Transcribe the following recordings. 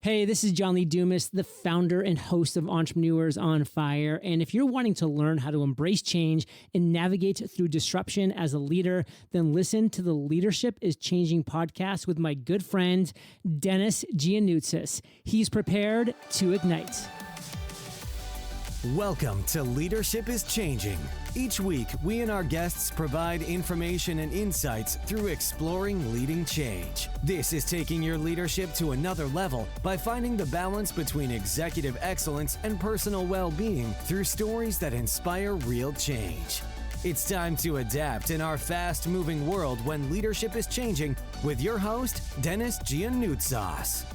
Hey, this is John Lee Dumas, the founder and host of Entrepreneurs on Fire. And if you're wanting to learn how to embrace change and navigate through disruption as a leader, then listen to the Leadership is Changing podcast with my good friend, Denis. He's prepared to ignite. Welcome to Leadership is Changing. Each week, we and our guests provide information and insights through exploring leading change. This is taking your leadership to another level by finding the balance between executive excellence and personal well-being through stories that inspire real change. It's time to adapt in our fast-moving world when leadership is changing with your host, Denis Giannoutsas.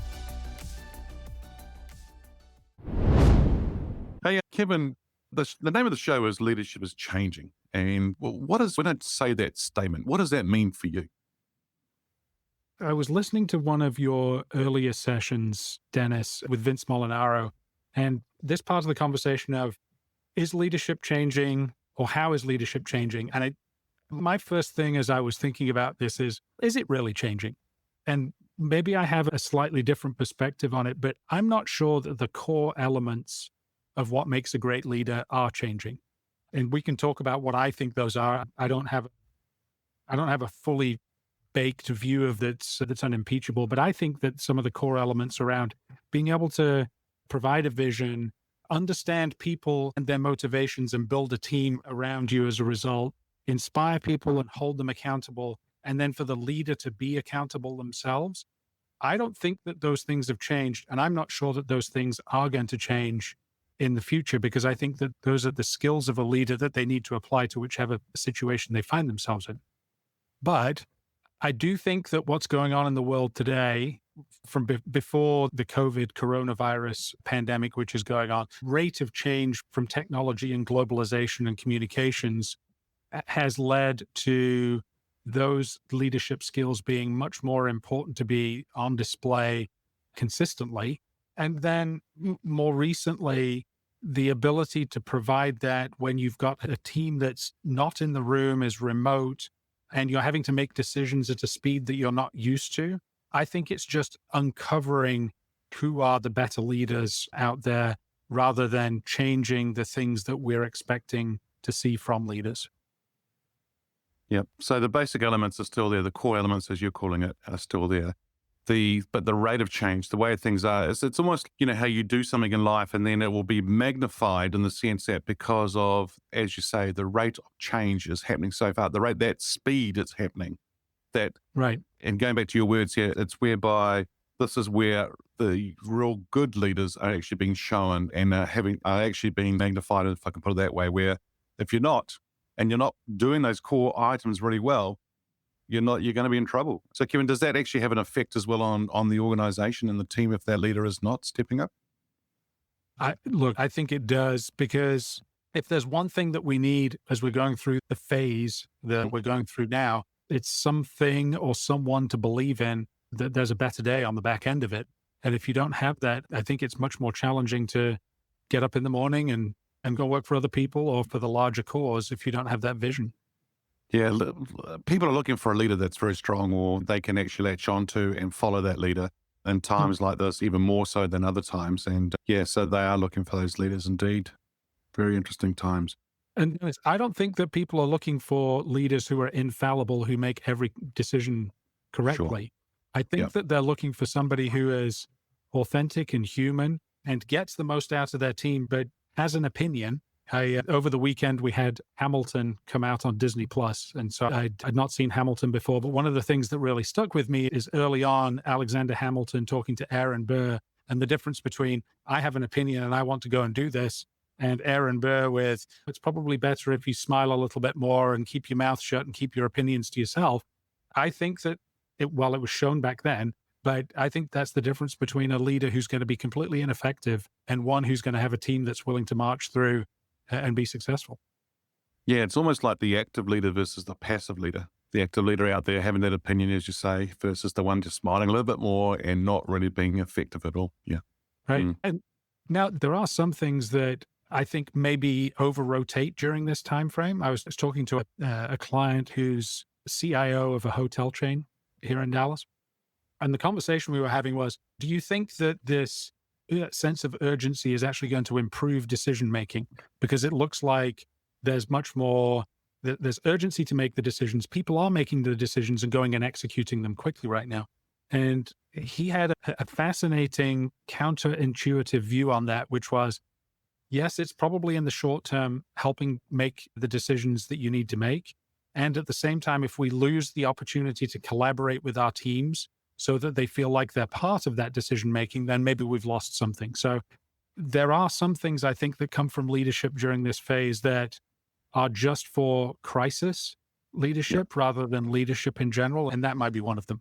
Hey, Kevin, the name of the show is Leadership is Changing. And when I say that statement, what does that mean for you? I was listening to one of your earlier sessions, Denis, with Vince Molinaro, and this part of the conversation of, is leadership changing or how is leadership changing? And my first thing as I was thinking about this is it really changing? And maybe I have a slightly different perspective on it, but I'm not sure that the core elements of what makes a great leader are changing. And we can talk about what I think those are. I don't have a fully baked view of that's unimpeachable, but I think that some of the core elements around being able to provide a vision, understand people and their motivations and build a team around you as a result, inspire people and hold them accountable, and then for the leader to be accountable themselves. I don't think that those things have changed, and I'm not sure that those things are going to change in the future, because I think that those are the skills of a leader that they need to apply to whichever situation they find themselves in. But I do think that what's going on in the world today, from before the coronavirus pandemic, which is going on, rate of change from technology and globalization and communications has led to those leadership skills being much more important to be on display consistently. And then more recently, the ability to provide that when you've got a team that's not in the room, is remote, and you're having to make decisions at a speed that you're not used to. I think it's just uncovering who are the better leaders out there rather than changing the things that we're expecting to see from leaders. Yep. So the basic elements are still there. The core elements, as you're calling it, are still there. But the rate of change, the way things are, it's almost, how you do something in life and then it will be magnified in the sense that because of, as you say, the rate of change is happening so far, that speed it's happening. Right. And going back to your words here, it's whereby this is where the real good leaders are actually being shown and are actually being magnified, if I can put it that way, where if you're not doing those core items really well, you're going to be in trouble. So Kevin, does that actually have an effect as well on the organization and the team if that leader is not stepping up? I think it does, because if there's one thing that we need as we're going through the phase that we're going through now, it's something or someone to believe in that there's a better day on the back end of it. And if you don't have that, I think it's much more challenging to get up in the morning and go work for other people or for the larger cause if you don't have that vision. Yeah, people are looking for a leader that's very strong or they can actually latch onto and follow that leader in times like this, even more so than other times. And so they are looking for those leaders indeed. Very interesting times. And I don't think that people are looking for leaders who are infallible, who make every decision correctly. Sure. I think that they're looking for somebody who is authentic and human and gets the most out of their team, but has an opinion. Over the weekend, we had Hamilton come out on Disney+. And so I'd not seen Hamilton before, but one of the things that really stuck with me is early on, Alexander Hamilton talking to Aaron Burr, and the difference between I have an opinion and I want to go and do this, and Aaron Burr with, it's probably better if you smile a little bit more and keep your mouth shut and keep your opinions to yourself. I think that it was shown back then, but I think that's the difference between a leader who's going to be completely ineffective and one who's going to have a team that's willing to march through and be successful. Yeah, it's almost like the active leader versus the passive leader. The active leader out there having that opinion, as you say, versus the one just smiling a little bit more and not really being effective at all. Yeah. Right. And now there are some things that I think maybe over-rotate during this time frame. I was talking to a client who's CIO of a hotel chain here in Dallas. And the conversation we were having was, do you think that this sense of urgency is actually going to improve decision making? Because it looks like there's much more, there's urgency to make the decisions. People are making the decisions and going and executing them quickly right now. And he had a fascinating counterintuitive view on that, which was, yes, it's probably in the short term helping make the decisions that you need to make. And at the same time, if we lose the opportunity to collaborate with our teams so that they feel like they're part of that decision making, then maybe we've lost something. So there are some things I think that come from leadership during this phase that are just for crisis leadership rather than leadership in general. And that might be one of them.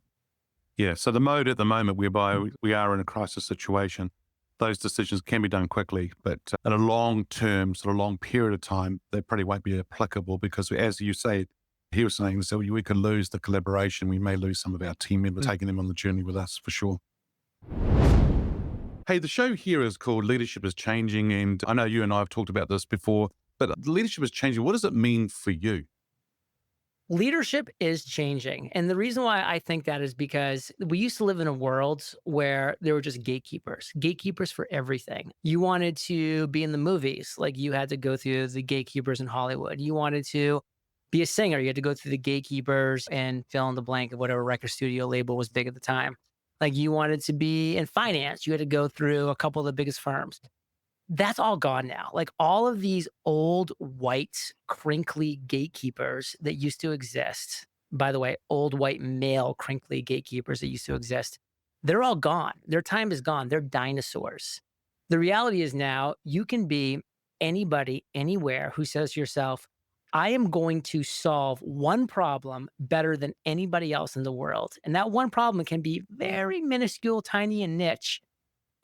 Yeah. So the mode at the moment whereby we are in a crisis situation, those decisions can be done quickly, but in a long term, sort of long period of time, they probably won't be applicable because, as you say, he was saying, so we could lose the collaboration. We may lose some of our team members, taking them on the journey with us for sure. Hey, the show here is called Leadership is Changing. And I know you and I have talked about this before, but leadership is changing. What does it mean for you? Leadership is changing. And the reason why I think that is because we used to live in a world where there were just gatekeepers for everything. You wanted to be in the movies, like you had to go through the gatekeepers in Hollywood. You wanted to be a singer, you had to go through the gatekeepers and fill in the blank of whatever record studio label was big at the time. Like you wanted to be in finance, you had to go through a couple of the biggest firms. That's all gone now. Like all of these old, white, crinkly gatekeepers that used to exist, by the way, old, white, male, crinkly gatekeepers that used to exist, they're all gone. Their time is gone. They're dinosaurs. The reality is now you can be anybody, anywhere who says to yourself, I am going to solve one problem better than anybody else in the world. And that one problem can be very minuscule, tiny, and niche.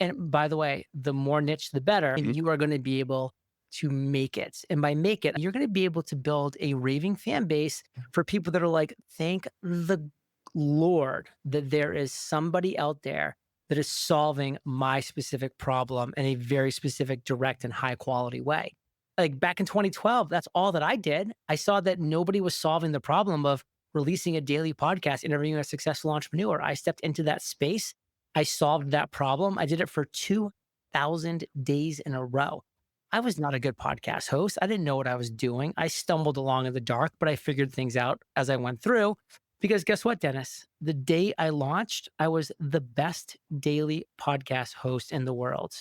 And by the way, the more niche, the better. And you are going to be able to make it. And by make it, you're going to be able to build a raving fan base for people that are like, thank the Lord that there is somebody out there that is solving my specific problem in a very specific, direct, and high quality way. Like back in 2012, that's all that I did. I saw that nobody was solving the problem of releasing a daily podcast, interviewing a successful entrepreneur. I stepped into that space. I solved that problem. I did it for 2,000 days in a row. I was not a good podcast host. I didn't know what I was doing. I stumbled along in the dark, but I figured things out as I went through. Because guess what, Dennis? The day I launched, I was the best daily podcast host in the world,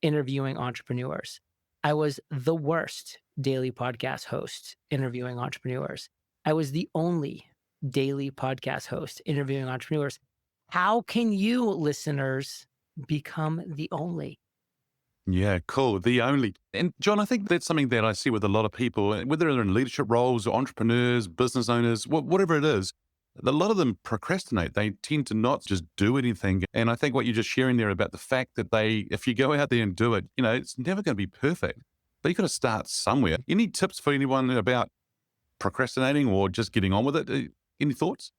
interviewing entrepreneurs. I was the worst daily podcast host interviewing entrepreneurs. I was the only daily podcast host interviewing entrepreneurs. How can you, listeners, become the only? Yeah, cool. The only. And John, I think that's something that I see with a lot of people, whether they're in leadership roles or entrepreneurs, business owners, whatever it is, a lot of them procrastinate. They tend to not just do anything. And I think what you're just sharing there about the fact that if you go out there and do it, it's never going to be perfect, but you got to start somewhere. Any tips for anyone about procrastinating or just getting on with it? Any thoughts?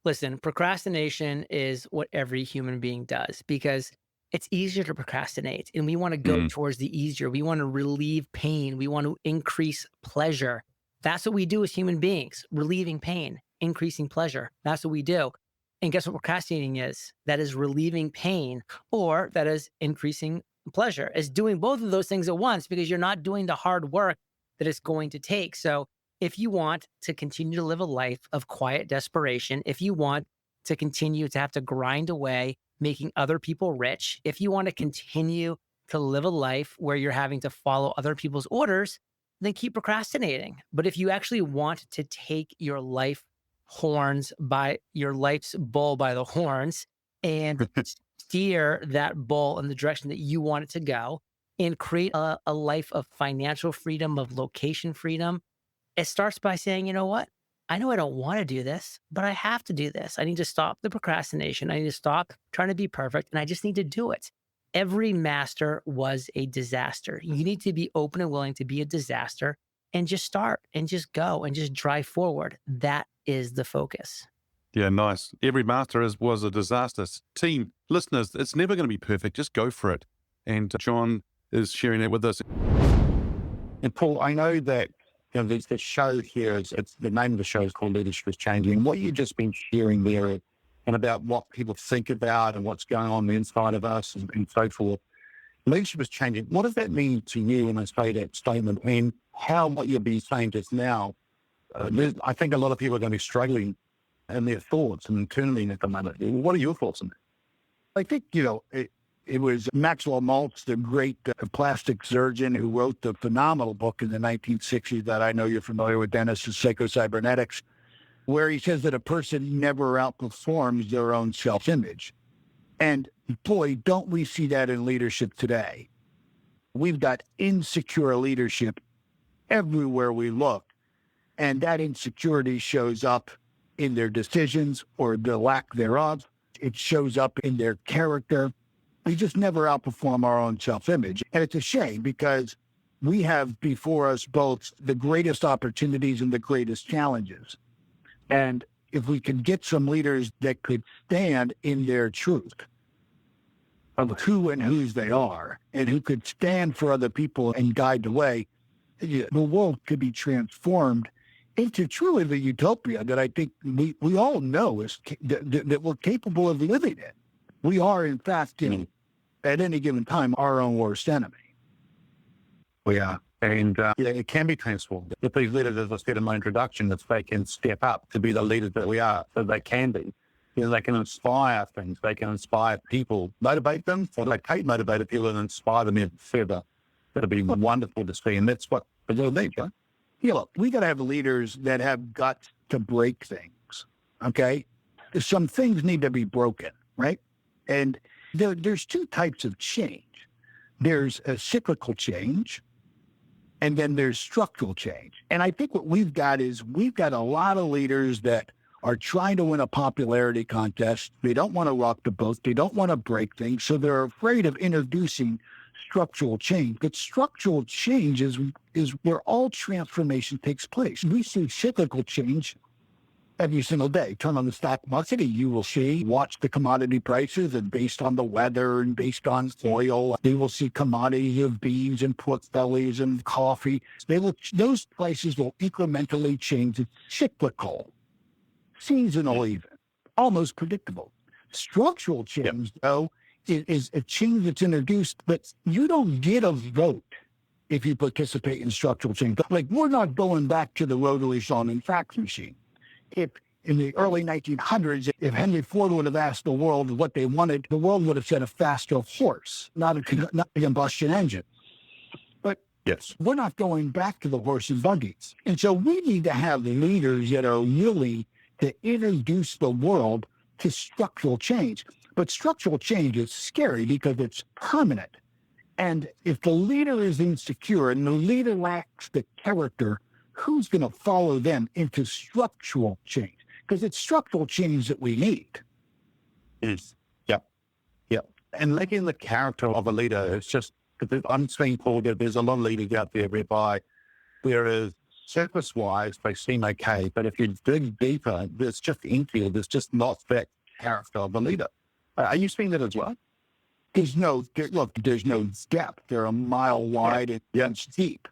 Listen, procrastination is what every human being does because it's easier to procrastinate and we want to go towards the easier. We want to relieve pain. We want to increase pleasure. That's what we do as human beings, relieving pain, increasing pleasure. That's what we do. And guess what procrastinating is? That is relieving pain, or that is increasing pleasure. It's doing both of those things at once because you're not doing the hard work that it's going to take. So if you want to continue to live a life of quiet desperation, if you want to continue to have to grind away, making other people rich, if you want to continue to live a life where you're having to follow other people's orders, then keep procrastinating. But if you actually want to take your life's bull by the horns and steer that bull in the direction that you want it to go and create a life of financial freedom, of location freedom, it starts by saying, you know what? I know I don't want to do this, but I have to do this. I need to stop the procrastination. I need to stop trying to be perfect, and I just need to do it. Every master was a disaster. You need to be open and willing to be a disaster and just start and just go and just drive forward. That is the focus. Yeah, nice. Every master was a disaster. Team, listeners, it's never going to be perfect. Just go for it. And John is sharing that with us. And Paul, I know that the show here, it's the name of the show is called Leadership is Changing. And what you've just been sharing there and about what people think about and what's going on the inside of us and so forth. Leadership is changing. What does that mean to you when I say that statement? I mean, how what you're being saying just now, I think a lot of people are going to be struggling in their thoughts and internally at the moment. What are your thoughts on that? I think, it was Maxwell Maltz, the great plastic surgeon who wrote the phenomenal book in the 1960s that I know you're familiar with, Denis, is Psycho-Cybernetics, where he says that a person never outperforms their own self-image. And boy, don't we see that in leadership today. We've got insecure leadership everywhere we look. And that insecurity shows up in their decisions or the lack thereof. It shows up in their character. We just never outperform our own self-image. And it's a shame because we have before us both the greatest opportunities and the greatest challenges. And if we could get some leaders that could stand in their truth of who and whose they are, and who could stand for other people and guide the way, the world could be transformed into truly the utopia that I think we all know is that we're capable of living in. We are, in fact, at any given time, our own worst enemy. We are. And it can be transformed. If these leaders, as I said in my introduction, if they can step up to be the leaders that we are, that they can be, they can inspire things, they can inspire people, motivate them, or they take motivated people and inspire them even further. That'd be wonderful to see. And that's what we need, right? Yeah, look, we got to have leaders that have guts to break things, okay? Some things need to be broken, right? And there's two types of change. There's a cyclical change, and then there's structural change. And I think what we've got is we've got a lot of leaders that are trying to win a popularity contest. They don't want to rock the boat. They don't want to break things. So they're afraid of introducing structural change. But structural change is where all transformation takes place. We see cyclical change every single day. Turn on the stock market and you will see, watch the commodity prices, and based on the weather and based on oil, they will see commodities of beans and pork bellies and coffee. Those prices will incrementally change. It's cyclical, seasonal even, almost predictable. Structural change, though, is a change that's introduced, but you don't get a vote if you participate in structural change. Like, we're not going back to the rotary saw and fax machine. If in the early 1900s, if Henry Ford would have asked the world what they wanted, the world would have said a faster horse, not a combustion engine. But yes, we're not going back to the horse and buggies. And so we need to have leaders that are willing to introduce the world to structural change. But structural change is scary because it's permanent. And if the leader is insecure and the leader lacks the character, who's going to follow them into structural change? Because it's structural change that we need. Yes. Yep. Yep. And lacking the character of a leader, it's just, I'm saying, Paul, that there's a lot of leaders out there whereas surface-wise, they seem okay, but if you dig deeper, there's just empty. There's just not that character of a leader. Are you seeing that as well? There's no depth. They're a mile wide and steep.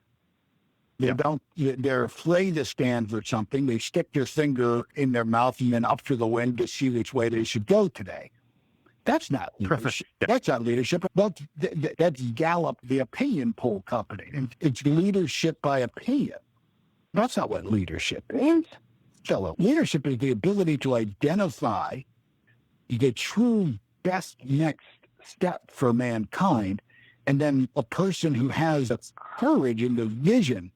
They're afraid to stand for something. They stick their finger in their mouth and then up to the wind to see which way they should go today. That's not leadership. That's not leadership. Well, that's Gallup, the opinion poll company. And it's leadership by opinion. That's not what leadership is. So leadership is the ability to identify the true best next step for mankind, and then a person who has the courage and the vision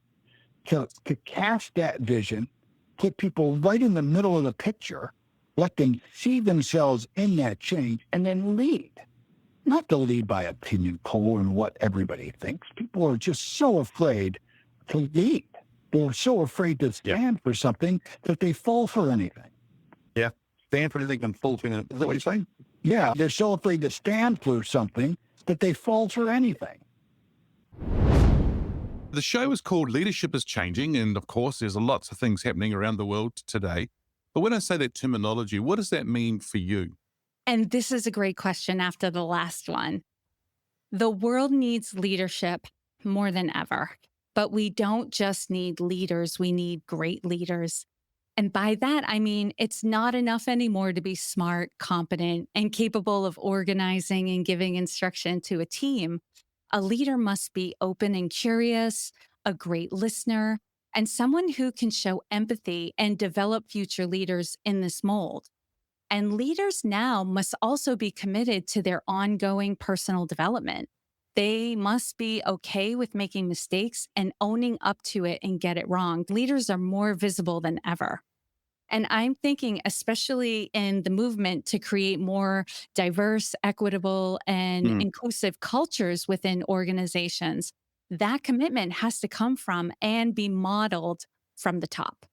to cast that vision, put people right in the middle of the picture, let them see themselves in that change, and then lead. Not to lead by opinion poll and what everybody thinks. People are just so afraid to lead. They're so afraid to stand for something that they fall for anything. Yeah. Stand for anything and fall for anything. Is that what you're saying? Yeah. They're so afraid to stand for something that they fall for anything. The show is called Leadership is Changing, and of course, there's lots of things happening around the world today. But when I say that terminology, what does that mean for you? And this is a great question after the last one. The world needs leadership more than ever, but we don't just need leaders, we need great leaders. And by that, I mean, it's not enough anymore to be smart, competent, and capable of organizing and giving instruction to a team. A leader must be open and curious, a great listener, and someone who can show empathy and develop future leaders in this mold. And leaders now must also be committed to their ongoing personal development. They must be okay with making mistakes and owning up to it and get it wrong. Leaders are more visible than ever. And I'm thinking, especially in the movement to create more diverse, equitable, and inclusive cultures within organizations, that commitment has to come from and be modeled from the top.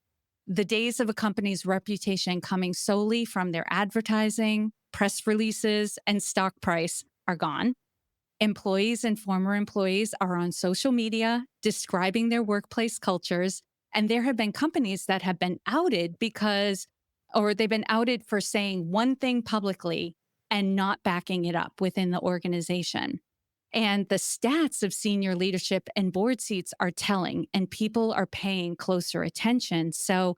The days of a company's reputation coming solely from their advertising, press releases, and stock price are gone. Employees and former employees are on social media describing their workplace cultures. And there have been companies that have been outed or they've been outed for saying one thing publicly and not backing it up within the organization. And the stats of senior leadership and board seats are telling, and people are paying closer attention. So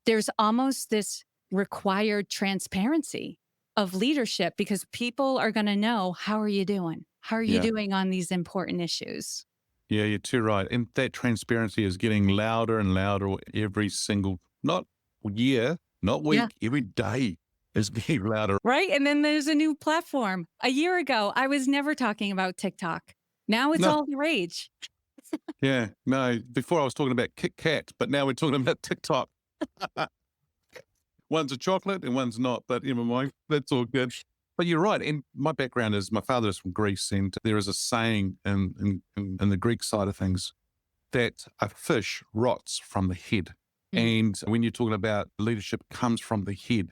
there's almost this required transparency of leadership because people are going to know, how are you doing? How are you doing on these important issues? Yeah, you're too right. And that transparency is getting louder and louder every single, not year, not week, every day is getting louder. Right. And then there's a new platform. A year ago, I was never talking about TikTok. Now it's all the rage. Yeah, no, before I was talking about Kit Kat, but now we're talking about TikTok. One's a chocolate and one's not, but never mind. That's all good. But you're right. And my background is, my father is from Greece, and there is a saying in the Greek side of things that a fish rots from the head. And when you're talking about leadership comes from the head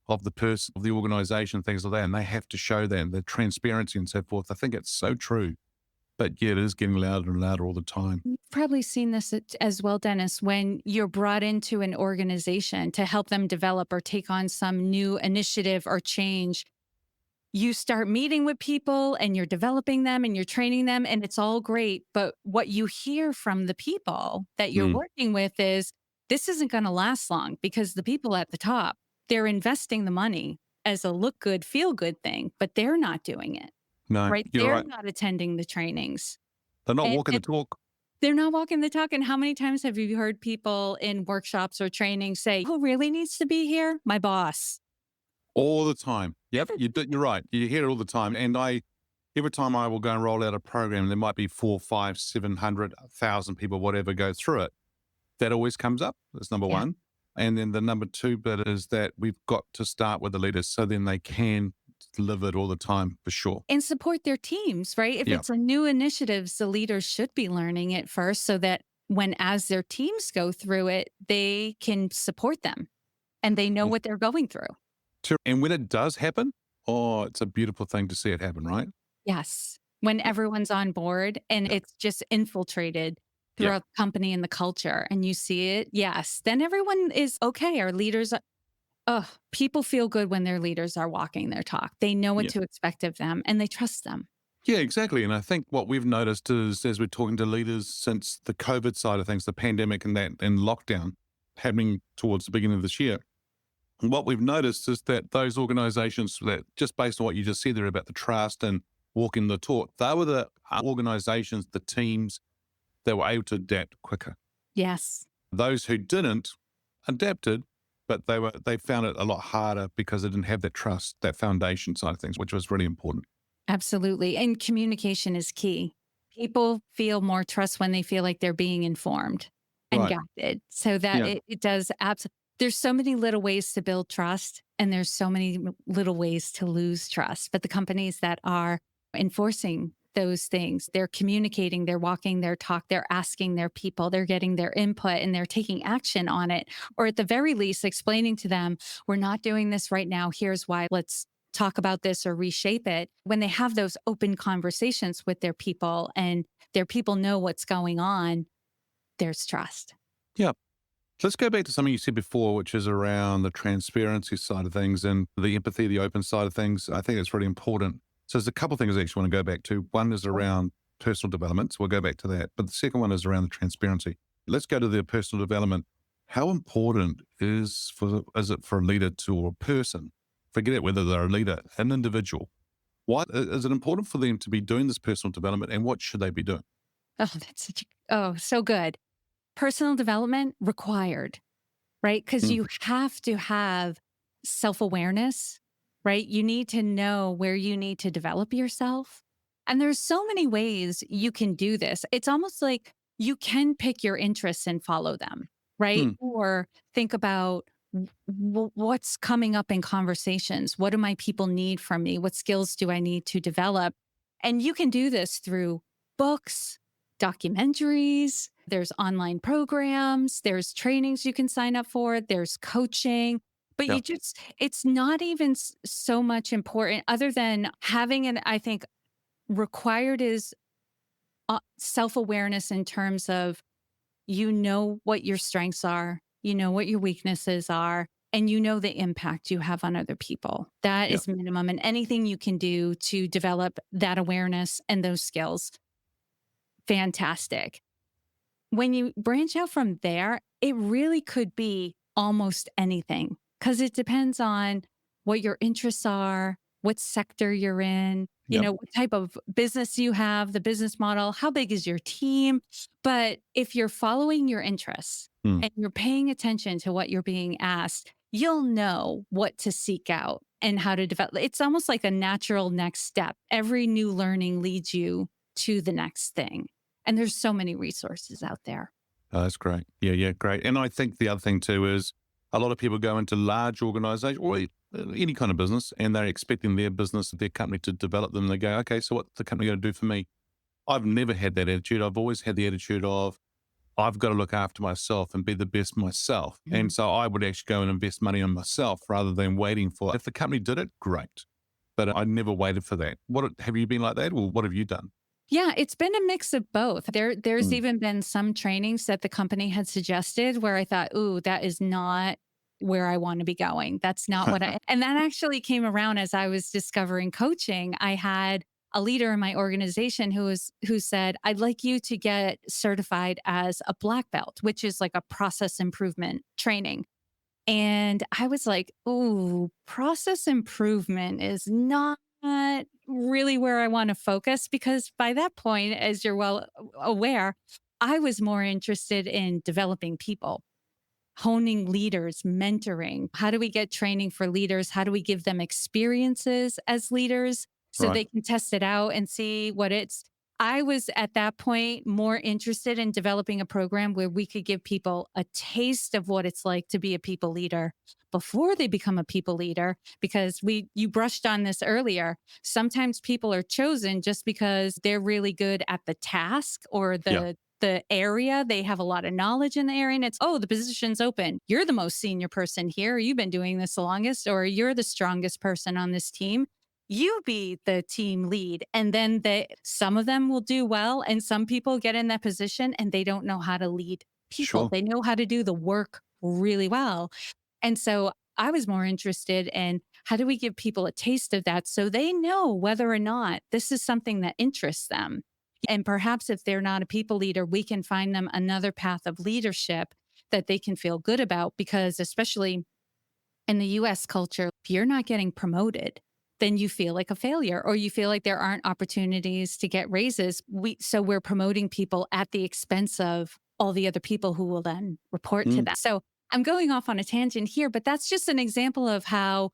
of the person, of the organization, things like that, and they have to show that, and the transparency and so forth. I think it's so true. But yeah, it is getting louder and louder all the time. You've probably seen this as well, Dennis, when you're brought into an organization to help them develop or take on some new initiative or change. You start meeting with people and you're developing them and you're training them, and it's all great. But what you hear from the people that you're working with is, this isn't going to last long because the people at the top, they're investing the money as a look good, feel good thing, but they're not doing it. No, right? You're They're right. not attending the trainings. They're not walking the talk. They're not walking the talk. And how many times have you heard people in workshops or training say, who really needs to be here? My boss. All the time. Yep, you're right. You hear it all the time. And every time I will go and roll out a program, there might be 400, 500, 700, 1,000 people, whatever, go through it. That always comes up. That's number one. And then the number two bit is that we've got to start with the leaders so then they can live it all the time, for sure. And support their teams, right? If it's a new initiative, the leaders should be learning it first so that as their teams go through it, they can support them and they know what they're going through. And when it does happen, it's a beautiful thing to see it happen, right? Yes. When everyone's on board and it's just infiltrated throughout the company and the culture and you see it, then everyone is okay. Our leaders people feel good when their leaders are walking their talk. They know what to expect of them and they trust them. Yeah, exactly. And I think what we've noticed is, as we're talking to leaders since the COVID side of things, the pandemic and lockdown happening towards the beginning of this year, what we've noticed is that those organizations that, just based on what you just said there about the trust and walking the talk, they were the organizations, the teams that were able to adapt quicker. Yes. Those who didn't adapted, but they found it a lot harder because they didn't have that trust, that foundation side of things, which was really important. Absolutely. And communication is key. People feel more trust when they feel like they're being informed and guided. So that it does absolutely. There's so many little ways to build trust and there's so many little ways to lose trust. But the companies that are enforcing those things, they're communicating, they're walking their talk, they're asking their people, they're getting their input and they're taking action on it. Or at the very least, explaining to them, we're not doing this right now. Here's why. Let's talk about this or reshape it. When they have those open conversations with their people and their people know what's going on, there's trust. Yeah. Let's go back to something you said before, which is around the transparency side of things and the empathy, the open side of things. I think it's really important. So there's a couple of things I actually want to go back to. One is around personal development. So we'll go back to that. But the second one is around the transparency. Let's go to the personal development. how important is it for a leader to, or a person, forget it whether they're a leader, an individual, what is it important for them to be doing this personal development, and what should they be doing? Oh, so good. Personal development required, right? Because Mm, you have to have self awareness, right? You need to know where you need to develop yourself. And there's so many ways you can do this. It's almost like you can pick your interests and follow them, right? mm, Or think about what's coming up in conversations. What do my people need from me? What skills do I need to develop? And you can do this through books, documentaries, there's online programs, there's trainings you can sign up for, there's coaching. But yeah, it's not even so much important other than having an, I think, required is self awareness in terms of you know what your strengths are, you know what your weaknesses are, and you know the impact you have on other people. That yeah, is minimum. And anything you can do to develop that awareness and those skills, fantastic. When you branch out from there, it really could be almost anything because it depends on what your interests are, what sector you're in, yeah, what type of business you have, the business model, how big is your team. But if you're following your interests mm, and you're paying attention to what you're being asked, you'll know what to seek out and how to develop. It's almost like a natural next step. Every new learning leads you to the next thing. And there's so many resources out there. oh, that's great. Yeah, yeah, great. And I think the other thing too is a lot of people go into large organizations or any kind of business, and they're expecting their business, their company to develop them. They go, okay, so what's the company going to do for me? I've never had that attitude. I've always had the attitude of, I've got to look after myself and be the best myself. And so I would actually go and invest money on myself rather than waiting for, if the company did it, great. But I never waited for that. What have you been like that, or what have you done? Yeah, it's been a mix of both. There's Mm. even been some trainings that the company had suggested where I thought, ooh, that is not where I want to be going. That's not what and that actually came around as I was discovering coaching. I had a leader in my organization who said, I'd like you to get certified as a black belt, which is like a process improvement training. And I was like, "Ooh, process improvement is not really where I want to focus," because by that point, as you're well aware, I was more interested in developing people, honing leaders, mentoring. How do we get training for leaders? How do we give them experiences as leaders so Right. they can test it out and see what it's I was at that point more interested in developing a program where we could give people a taste of what it's like to be a people leader before they become a people leader because you brushed on this earlier. Sometimes people are chosen just because they're really good at the task or Yeah. the area. They have a lot of knowledge in the area and it's, oh, the position's open. You're the most senior person here. You've been doing this the longest, or you're the strongest person on this team. You be the team lead. And then some of them will do well. And some people get in that position and they don't know how to lead people. Sure. They know how to do the work really well. And so I was more interested in how do we give people a taste of that so they know whether or not this is something that interests them. And perhaps if they're not a people leader, we can find them another path of leadership that they can feel good about because especially in the US culture, if you're not getting promoted, then you feel like a failure or you feel like there aren't opportunities to get raises. So we're promoting people at the expense of all the other people who will then report to Mm. that. So I'm going off on a tangent here, but that's just an example of how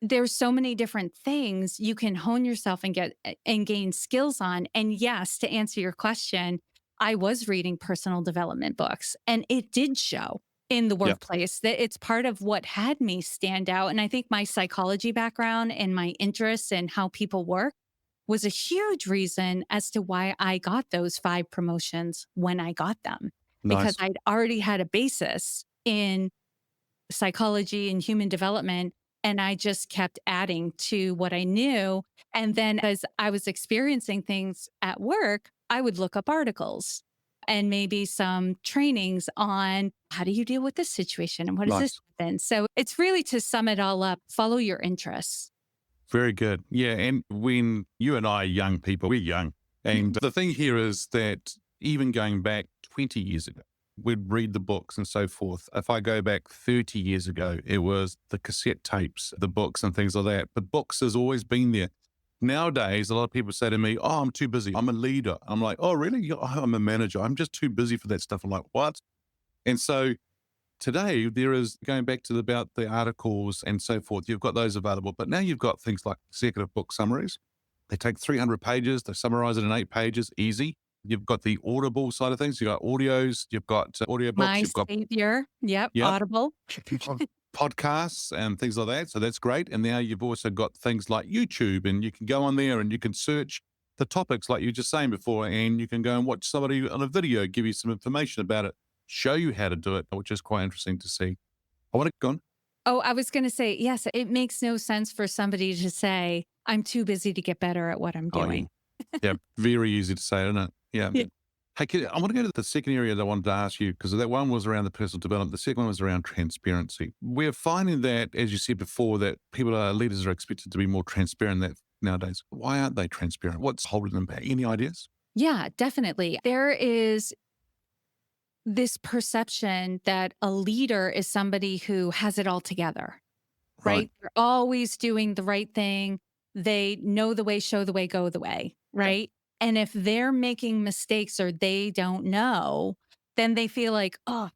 there's so many different things you can hone yourself and get and gain skills on. And yes, to answer your question, I was reading personal development books and it did show in the Yeah. workplace that it's part of what had me stand out. And I think my psychology background and my interests in how people work was a huge reason as to why I got those 5 promotions when I got them, because Nice. I'd already had a basis in psychology and human development. And I just kept adding to what I knew. And then as I was experiencing things at work, I would look up articles and maybe some trainings on how do you deal with this situation and what does this Nice. happen. So it's really to sum it all up, follow your interests. Very good. Yeah. And when you and I are young people, we're young. And the thing here is that even going back 20 years ago, we'd read the books and so forth. If I go back 30 years ago, it was the cassette tapes, the books and things like that. But books has always been there. Nowadays, a lot of people say to me, oh, I'm too busy. I'm a leader. I'm like, oh, really? I'm a manager. I'm just too busy for that stuff. I'm like, what? And so today there is, going back to about the articles and so forth, you've got those available. But now you've got things like executive book summaries. They take 300 pages. They summarize it in 8 pages, easy. You've got the Audible side of things. You've got audios. You've got audiobooks. My You've got savior. Yep. Audible. podcasts and things like that. So that's great. And now you've also got things like YouTube, and you can go on there and you can search the topics like you were just saying before, and you can go and watch somebody on a video, give you some information about it, show you how to do it, which is quite interesting to see. I want to go on. Oh, I was going to say, yes, it makes no sense for somebody to say, I'm too busy to get better at what I'm doing. Yeah, very easy to say, isn't it? Yeah. Hey, I want to go to the second area that I wanted to ask you, because that one was around the personal development. The second one was around transparency. We're finding that, as you said before, that leaders are expected to be more transparent nowadays. Why aren't they transparent? What's holding them back? Any ideas? Yeah, definitely. There is this perception that a leader is somebody who has it all together, right? They're always doing the right thing. They know the way, show the way, go the way, right? And if they're making mistakes or they don't know, then they feel like, oh,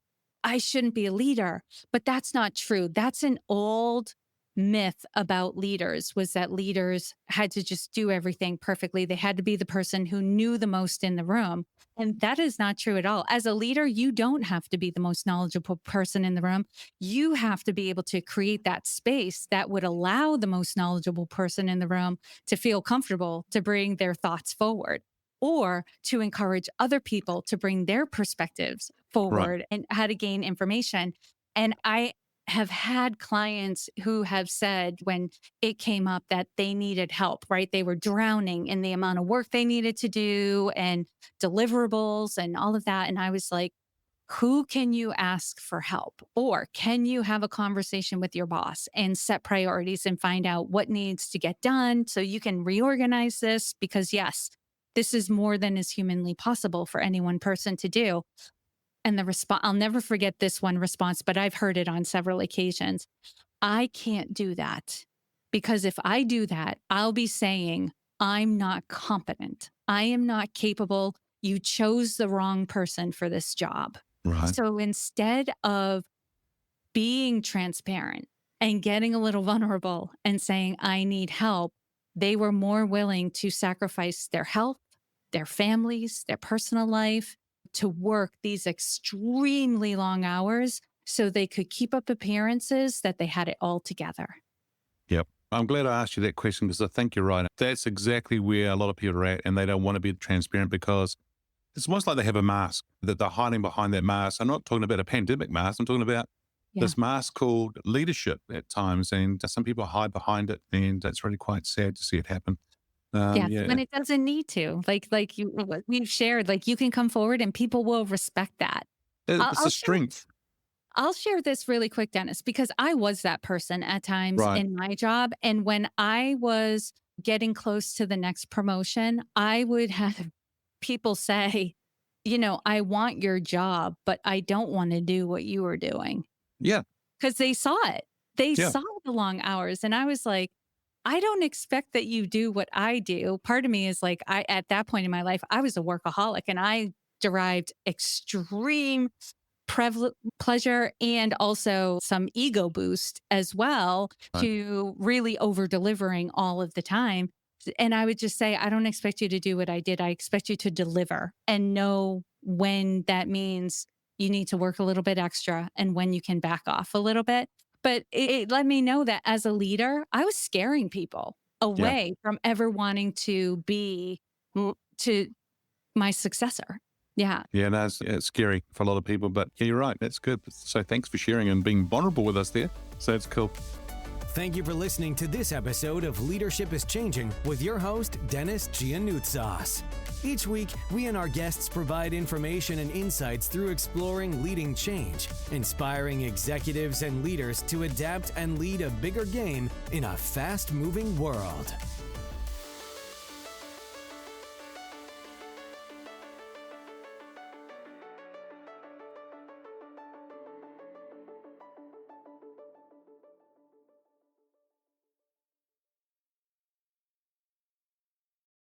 I shouldn't be a leader. But that's not true. That's an old myth about leaders, was that leaders had to just do everything perfectly. They had to be the person who knew the most in the room. And that is not true at all. As a leader, you don't have to be the most knowledgeable person in the room. You have to be able to create that space that would allow the most knowledgeable person in the room to feel comfortable to bring their thoughts forward, or to encourage other people to bring their perspectives forward and how to gain information. And I have had clients who have said when it came up that they needed help, right? They were drowning in the amount of work they needed to do and deliverables and all of that. And I was like, who can you ask for help? Or can you have a conversation with your boss and set priorities and find out what needs to get done so you can reorganize this? Because yes, this is more than is humanly possible for any one person to do. And the response, I'll never forget this one response, but I've heard it on several occasions. I can't do that, because if I do that, I'll be saying I'm not competent. I am not capable. You chose the wrong person for this job. Right. So instead of being transparent and getting a little vulnerable and saying, I need help, they were more willing to sacrifice their health, their families, their personal life, to work these extremely long hours so they could keep up appearances that they had it all together. Yep. I'm glad I asked you that question, because I think you're right. That's exactly where a lot of people are at, and they don't want to be transparent because it's almost like they have a mask, that they're hiding behind that mask. I'm not talking about a pandemic mask. I'm talking about this mask called leadership at times, and some people hide behind it, and it's really quite sad to see it happen. When it doesn't need to, like we've shared, like you can come forward and people will respect that. It's a strength. I'll share this really quick, Dennis, because I was that person at times in my job. And when I was getting close to the next promotion, I would have people say, I want your job, but I don't want to do what you were doing. Yeah. Because they saw it. They saw the long hours. And I was like, I don't expect that you do what I do. Part of me is like, at that point in my life, I was a workaholic and I derived extreme pleasure and also some ego boost as well to really over delivering all of the time. And I would just say, I don't expect you to do what I did. I expect you to deliver and know when that means you need to work a little bit extra and when you can back off a little bit. But it let me know that as a leader, I was scaring people away from ever wanting to be to my successor. Yeah. Yeah, no, it's scary for a lot of people, but you're right. That's good. So thanks for sharing and being vulnerable with us there. So it's cool. Thank you for listening to this episode of Leadership is Changing with your host, Denis Giannoutsas. Each week, we and our guests provide information and insights through exploring leading change, inspiring executives and leaders to adapt and lead a bigger game in a fast-moving world.